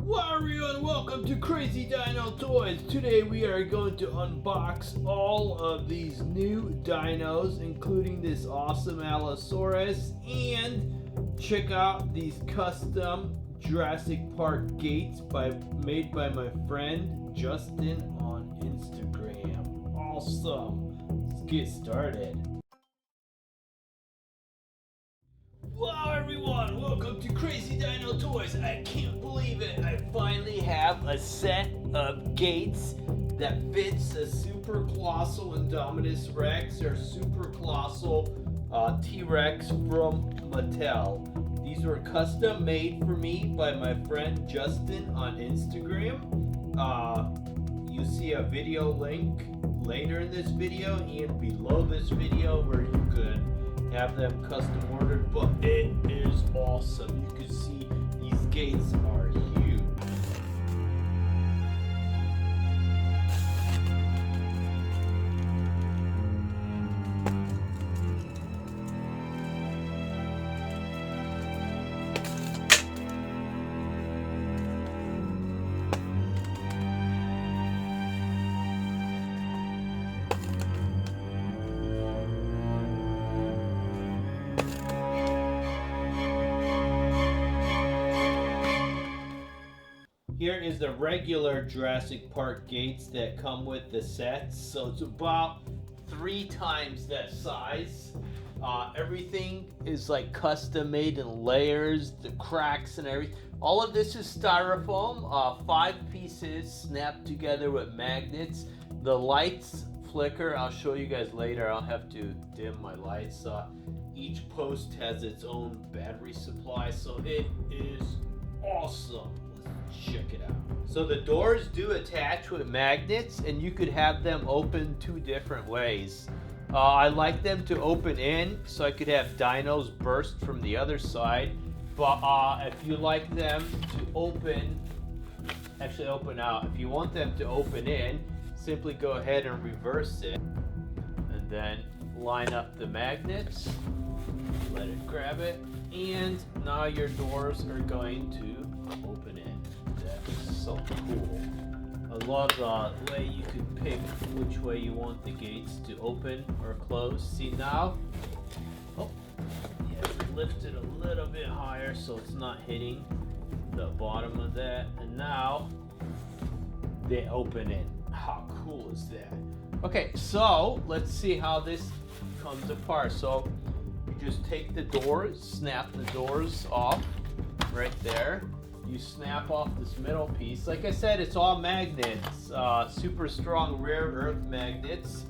Hello everyone, welcome to Crazy Dino Toys. Today we are going to unbox all of these new dinos, including this awesome Allosaurus, and check out these custom Jurassic Park gates made by my friend Justin on Instagram. Awesome. Let's get started. Hello everyone, welcome to Crazy Dino Toys. I can't believe it, I finally have a set of gates that fits a super colossal Indominus Rex or super colossal T-Rex from Mattel. These were custom made for me by my friend Justin on Instagram. You see a video link later in this video and below this video where you could have them custom ordered, but it is awesome. You can see these gates are huge. Here is the regular Jurassic Park gates that come with the sets. So it's about 3 times that size. Everything is like custom made in layers, the cracks and everything. All of this is styrofoam, 5 pieces snapped together with magnets. The lights flicker. I'll show you guys later. I'll have to dim my lights. Each post has its own battery supply, so it is awesome. Check it out. So the doors do attach with magnets, and you could have them open 2 different ways. I like them to open in so I could have dinos burst from the other side, but if you like them to open out, if you want them to open in, simply go ahead and reverse it and then line up the magnets, let it grab it, and now your doors are going to open in. That's so cool. I love the way you can pick which way you want the gates to open or close. See now? Oh, yeah, lift it a little bit higher so it's not hitting the bottom of that. And now they open in. How cool is that? Okay, so let's see how this comes apart. So you just take the doors, snap the doors off right there. You snap off this middle piece. Like I said, it's all magnets, super strong rare earth magnets,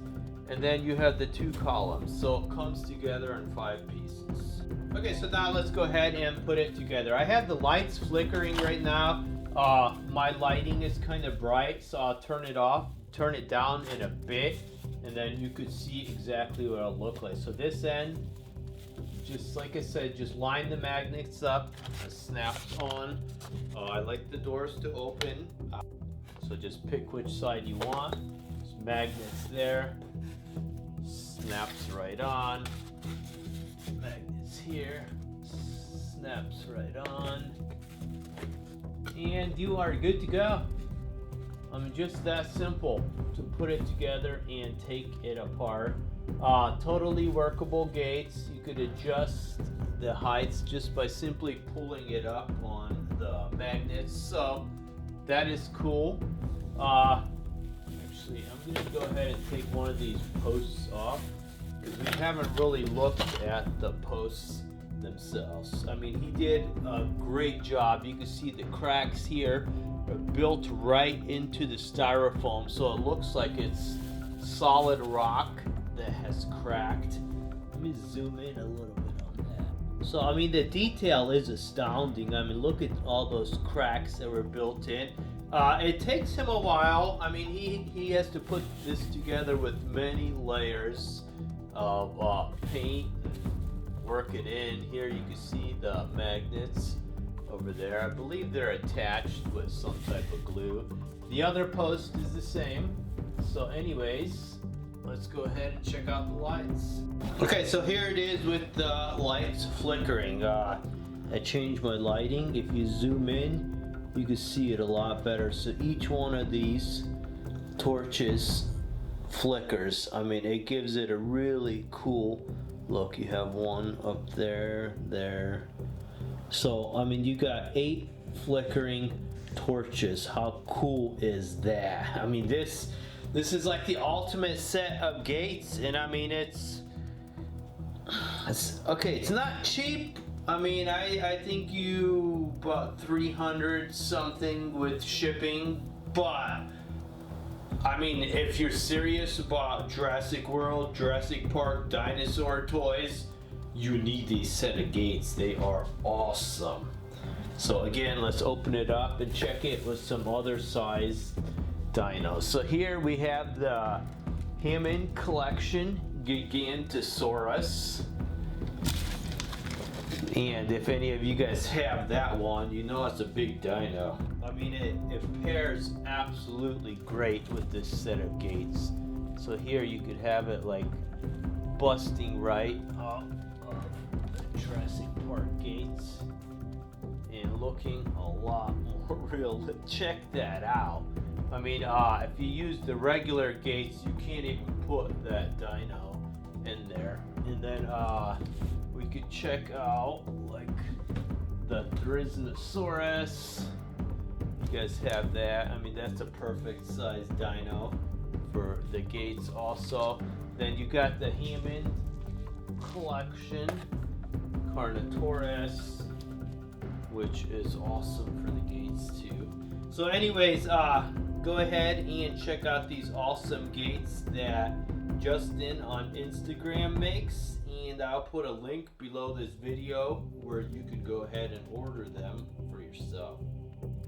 and then you have the 2 columns, so it comes together in 5 pieces. Okay, so now let's go ahead and put it together. I have the lights flickering right now. My lighting is kind of bright, so I'll turn it down in a bit, and then you could see exactly what it'll look like. So this end, just like I said, just line the magnets up, snaps on. I like the doors to open, so just pick which side you want. There's magnets there, snaps right on. Magnets here, snaps right on, and you are good to go. I mean, just that simple to put it together and take it apart. Totally workable gates. You could adjust the heights just by simply pulling it up on the magnets, so that is cool. Actually, I'm gonna go ahead and take one of these posts off because we haven't really looked at the posts themselves. I mean, he did a great job. You can see the cracks here are built right into the styrofoam, so it looks like it's solid rock that has cracked. Let me zoom in a little bit on that. So I mean, the detail is astounding. I mean, look at all those cracks that were built in. It takes him a while. I mean, he has to put this together with many layers of paint and work it in. Here you can see the magnets over there. I believe they're attached with some type of glue. The other post is the same. So anyways, let's go ahead and check out the lights. Okay, so here it is with the lights flickering. I changed my lighting. If you zoom in, you can see it a lot better. So each one of these torches flickers. I mean, it gives it a really cool look. You have one up there, there. So, I mean, you got 8 flickering torches. How cool is that? I mean, this is like the ultimate set of gates, and I mean, it's okay. It's not cheap. I mean, I think you bought 300 something with shipping, but I mean, if you're serious about Jurassic World, Jurassic Park, dinosaur toys, you need these set of gates. They are awesome. So again, let's open it up and check it with some other size dinos. So here we have the Hammond Collection Gigantosaurus. And if any of you guys have that one, you know it's a big dino. I mean, it pairs absolutely great with this set of gates. So here you could have it like busting right off of the Jurassic Park gates and looking a lot more real. Check that out. I mean, if you use the regular gates, you can't even put that dino in there. And then we could check out like the Dinosaurus. You guys have that. I mean, that's a perfect size dino for the gates also. Then you got the Hammond Collection Carnotaurus, which is awesome for the gates too. So anyways, go ahead and check out these awesome gates that Justin on Instagram makes, and I'll put a link below this video where you can go ahead and order them for yourself.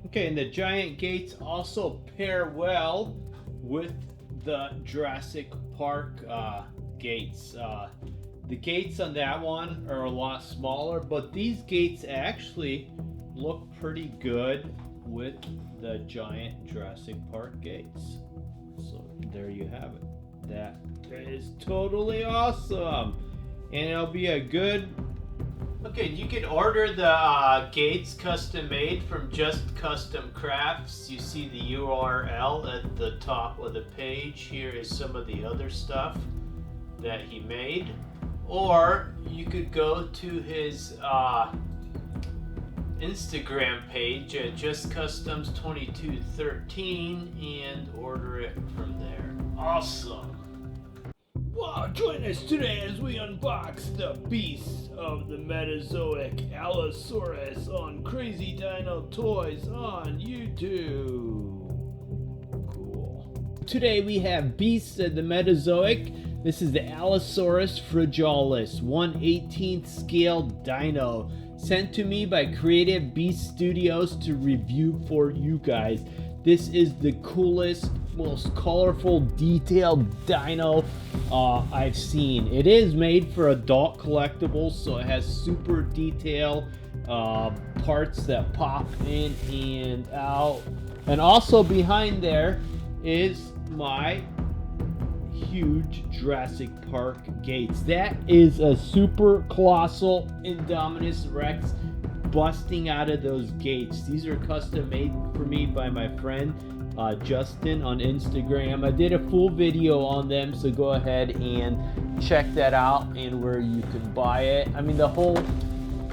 Okay, and the giant gates also pair well with the Jurassic Park gates. The gates on that one are a lot smaller, but these gates actually look pretty good with the giant Jurassic Park gates. So there you have it. That is totally awesome, and it'll be a good. Okay, you can order the gates custom made from Just Custom Crafts. You see the URL at the top of the page. Here is some of the other stuff that he made. Or you could go to his Instagram page at Just Customs 2213 and order it from there. Awesome. Wow, join us today as we unbox the beasts of the Mesozoic Allosaurus on Crazy Dino Toys on YouTube. Cool. Today we have beasts of the Mesozoic. This is the Allosaurus fragilis 1/18th scale dino, sent to me by Creative Beast Studios to review for you guys. This is the coolest, most colorful, detailed dino I've seen. It is made for adult collectibles, so it has super detailed parts that pop in and out. And also behind there is my huge Jurassic Park gates. That is a super colossal Indominus Rex busting out of those gates. These are custom made for me by my friend Justin on Instagram. I did a full video on them, so go ahead and check that out and where you can buy it. I mean, the whole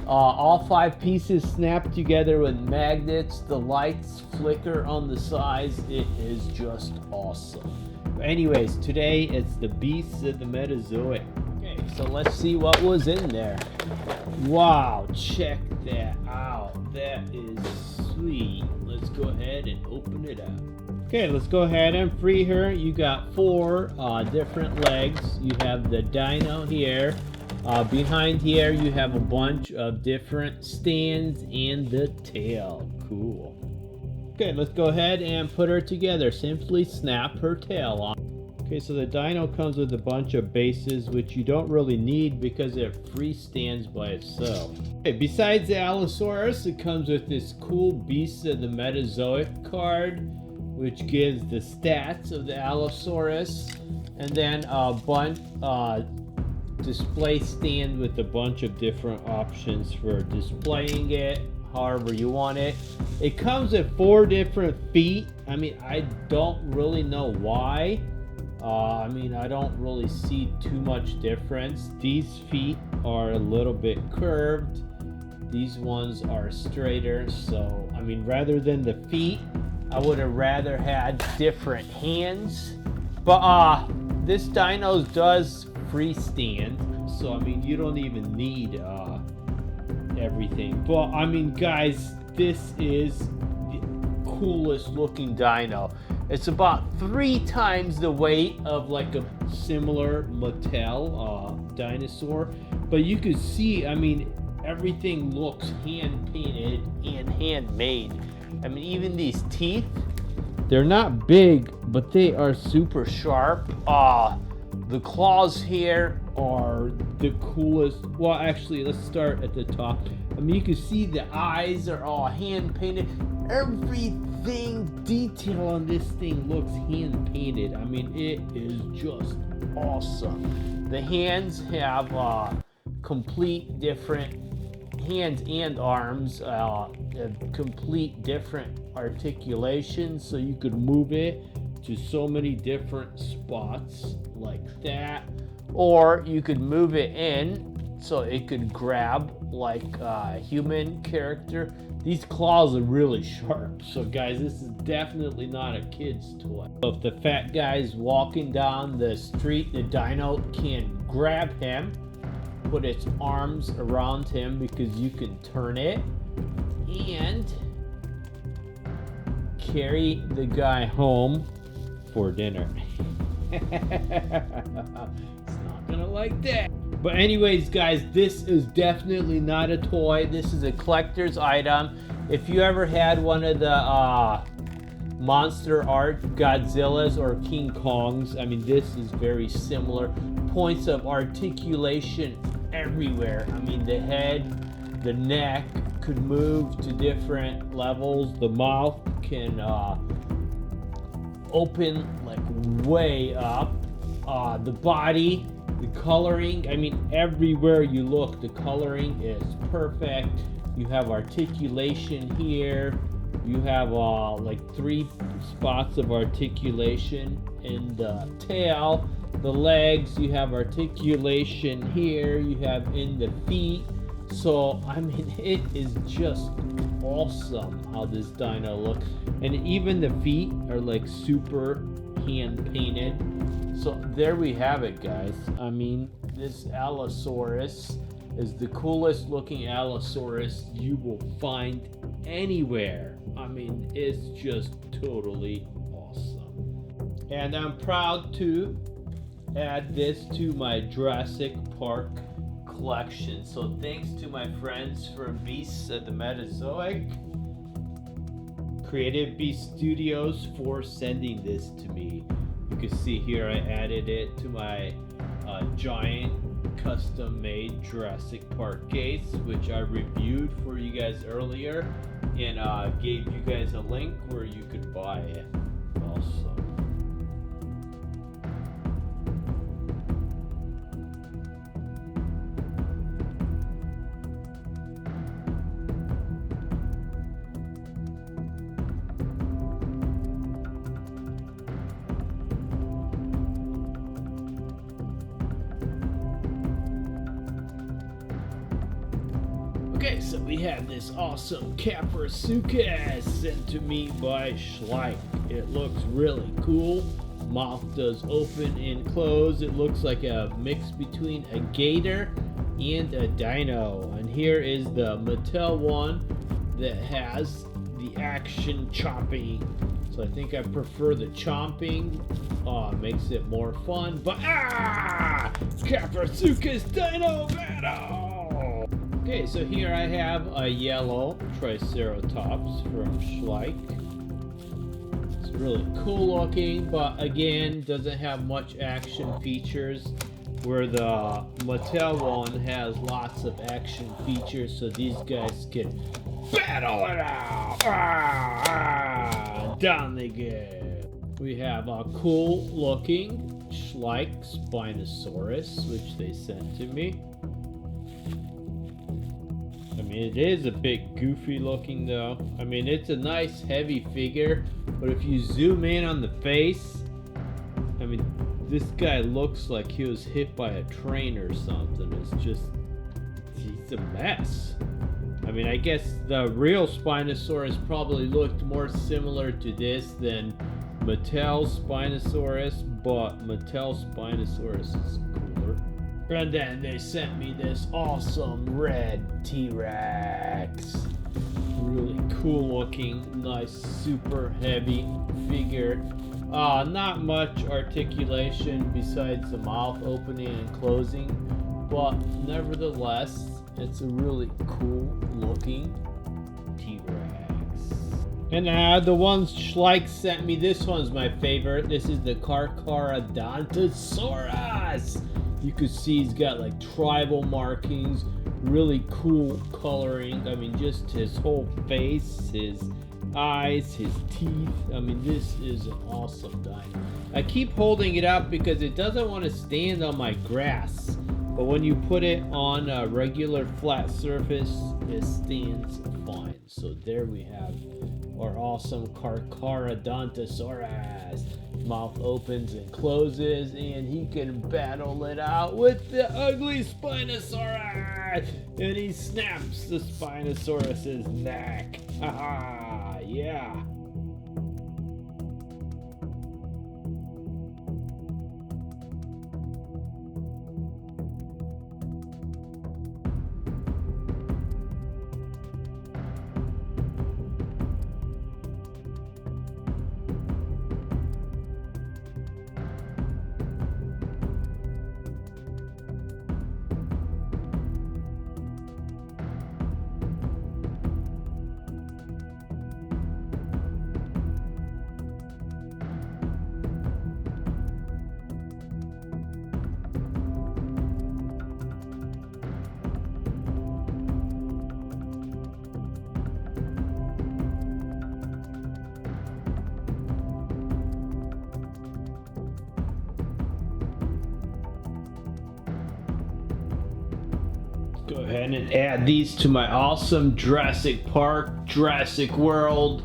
all 5 pieces snap together with magnets. The lights flicker on the sides. It is just awesome. But anyways, today it's the beasts of the Mesozoic. Okay, so let's see what was in there. Wow, check that out. That is sweet. Let's go ahead and open it up. Okay, let's go ahead and free her. You got 4 different legs. You have the dino here. Behind here you have a bunch of different stands and the tail. Cool. Okay, let's go ahead and put her together. Simply snap her tail on. Okay, so the dino comes with a bunch of bases, which you don't really need because it freestands by itself. Okay, besides the Allosaurus, it comes with this cool Beasts of the Mesozoic card, which gives the stats of the Allosaurus, and then a bunch display stand with a bunch of different options for displaying it, however you want it. It comes with 4 different feet. I mean, I don't really know why. I mean, I don't really see too much difference. These feet are a little bit curved. These ones are straighter. So, I mean, rather than the feet, I would have rather had different hands. But this dino does freestand. So, I mean, you don't even need everything. But, I mean, guys, this is the coolest looking dino. It's about 3 times the weight of like a similar Mattel dinosaur. But you can see, I mean, everything looks hand painted and handmade. I mean, even these teeth, they're not big, but they are super sharp. The claws here are the coolest. Well, actually, let's start at the top. I mean, you can see the eyes are all hand painted. Everything detail on this thing looks hand painted. I mean, it is just awesome. The hands have complete different hands and arms, complete different articulations, so you could move it to so many different spots like that, or you could move it in so it could grab like a human character. These claws are really sharp. So guys, this is definitely not a kid's toy. If the fat guy's walking down the street, the dino can grab him, put its arms around him because you can turn it, and carry the guy home for dinner. It's not gonna like that. But anyways, guys, this is definitely not a toy. This is a collector's item. If you ever had one of the monster art Godzillas or King Kongs, I mean, this is very similar. Points of articulation everywhere. I mean, the head, the neck could move to different levels. The mouth can open like way up. The body, the coloring, I mean, everywhere you look, the coloring is perfect. You have articulation here. You have like 3 spots of articulation in the tail. The legs, you have articulation here. You have in the feet. So, I mean, it is just awesome how this dino looks. And even the feet are like super hand painted. So there we have it, guys. I mean, this Allosaurus is the coolest looking Allosaurus you will find anywhere. I mean, it's just totally awesome. And I'm proud to add this to my Jurassic Park collection. So thanks to my friends from Beasts of the Mesozoic, Creative Beast Studios, for sending this to me. You can see here I added it to my giant custom-made Jurassic Park case, which I reviewed for you guys earlier, and gave you guys a link where you could buy it also. Okay, so we have this awesome Cretaceous sent to me by Schleich. It looks really cool. Mouth does open and close. It looks like a mix between a gator and a dino. And here is the Mattel one that has the action chopping. So I think I prefer the chomping. Makes it more fun. But Cretaceous Dino Battle! Okay, so here I have a yellow Triceratops from Schleich. It's really cool looking, but again, doesn't have much action features, where the Mattel one has lots of action features, so these guys can battle it out! Down they go! We have a cool looking Schleich Spinosaurus, which they sent to me. I mean, it is a bit goofy looking though. I mean, it's a nice heavy figure, but if you zoom in on the face, I mean, this guy looks like he was hit by a train or something. It's just, he's a mess. I mean, I guess the real Spinosaurus probably looked more similar to this than Mattel's Spinosaurus, but Mattel's Spinosaurus is cooler. And then they sent me this awesome red T-Rex. Really cool looking, nice, super heavy figure. Not much articulation besides the mouth opening and closing, but nevertheless, it's a really cool looking T-Rex. And the ones Schleich sent me, this one's my favorite. This is the Dinosaurus. You could see he's got like tribal markings, really cool coloring. I mean, just his whole face, his eyes, his teeth. I mean, this is an awesome dino. I keep holding it up because it doesn't want to stand on my grass, but when you put it on a regular flat surface, it stands fine. So there we have our awesome Carcharodontosaurus. Mouth opens and closes, and he can battle it out with the ugly Spinosaurus, and he snaps the Spinosaurus's neck. Haha, yeah. Go ahead and add these to my awesome Jurassic Park, Jurassic World,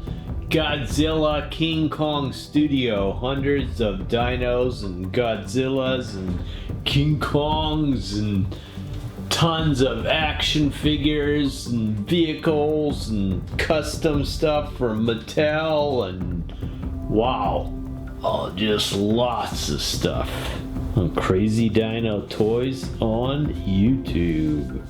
Godzilla, King Kong studio. Hundreds of dinos and Godzillas and King Kongs and tons of action figures and vehicles and custom stuff from Mattel and wow. Oh, just lots of stuff. Crazy Dino Toys on YouTube.